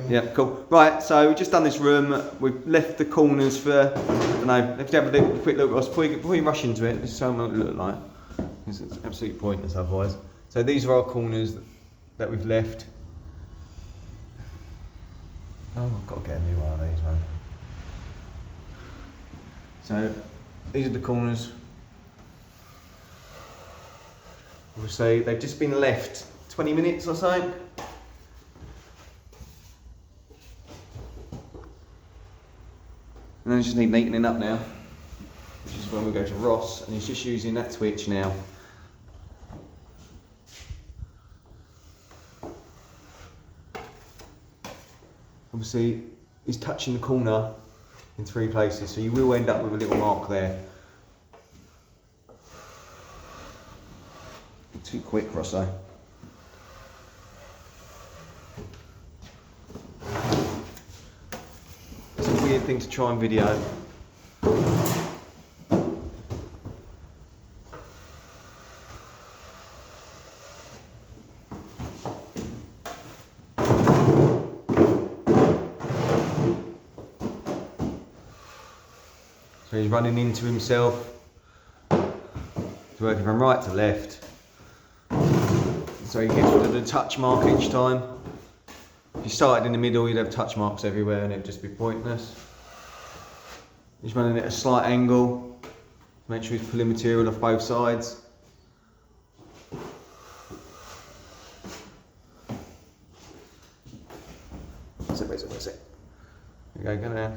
Yeah, cool. Right, so we've just done this room. We've left the corners for, I don't know, let's have a quick look, Ross, before you rush into it. This is what it look like. It's absolutely pointless otherwise. So these are our corners that we've left. Oh, I've got to get a new one of these, man. So these are the corners. Obviously, they've just been left 20 minutes or so. And then just need neatening up now, which is when we go to Ross, and he's just using that twitch now. Obviously, he's touching the corner in 3 places, so you will end up with a little mark there. Too quick, Rosso. It's a weird thing to try on video. So he's running into himself. He's working from right to left. So he gets rid of the touch mark each time. If you started in the middle, you'd have touch marks everywhere and it'd just be pointless. He's running at a slight angle. Make sure he's pulling material off both sides. Where's it? There you go now.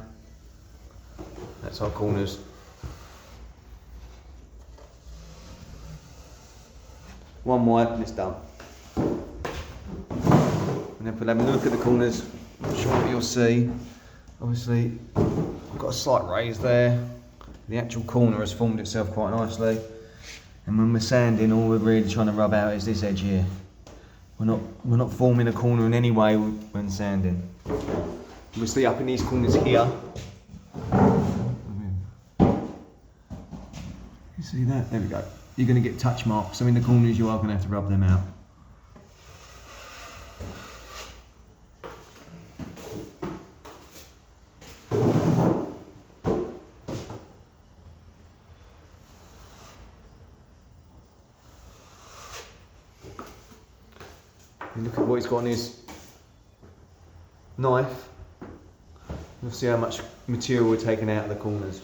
That's our corners. One wipe and it's done. And if we'll have a look at the corners, I'm sure what you'll see, obviously, I've got a slight raise there. The actual corner has formed itself quite nicely. And when we're sanding, all we're really trying to rub out is this edge here. We're not forming a corner in any way when sanding. Obviously up in these corners here, you see that? There we go. You're going to get touch marks, so in the corners you are going to have to rub them out. You look at what he's got on his knife, you'll see how much material we're taking out of the corners.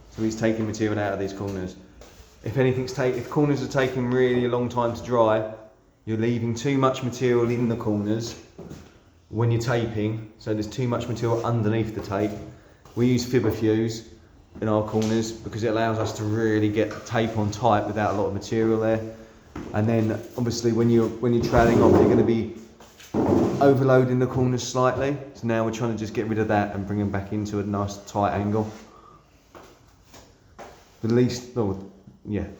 So he's taking material out of these corners. If corners are taking really a long time to dry, you're leaving too much material in the corners when you're taping, so there's too much material underneath the tape. We use fiberfuse in our corners because it allows us to really get the tape on tight without a lot of material there. And then obviously when you're troweling off, you're going to be overloading the corners slightly. So now we're trying to just get rid of that and bring them back into a nice tight angle.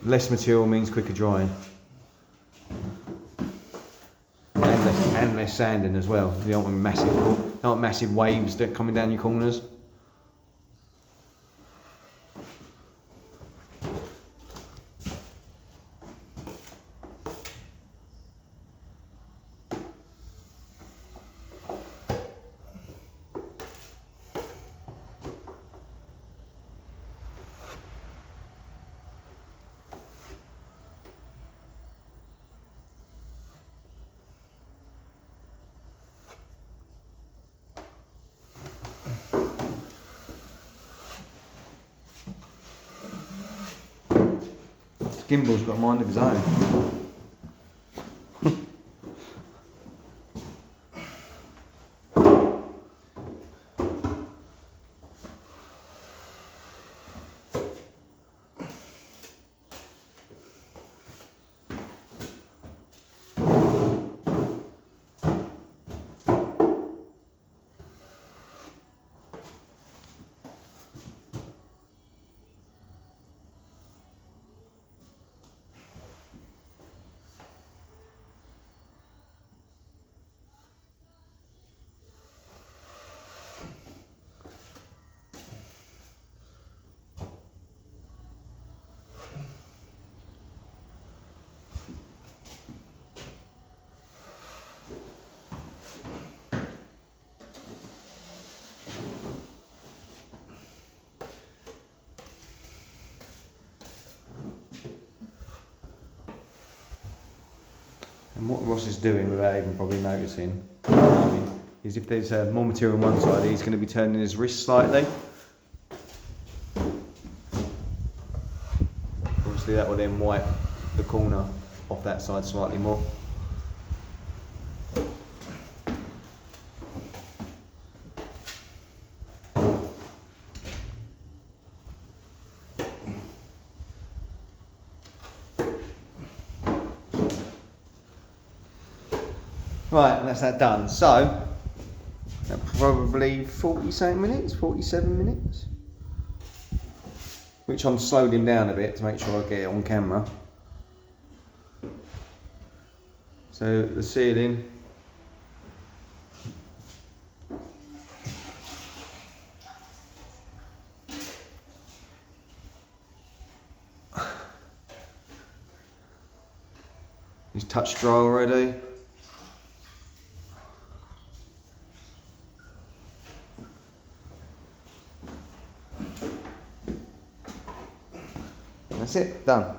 Less material means quicker drying. And less sanding as well. You don't want massive waves coming down your corners. Gimbal's got a mind of his own. And what Ross is doing, without even probably noticing, is if there's more material on one side, he's going to be turning his wrist slightly. Obviously that will then wipe the corner off that side slightly more. Right, and that's that done. So, probably 47 minutes. Which I'm slowed him down a bit to make sure I get it on camera. So the ceiling. He's touch dry already. That's it, done.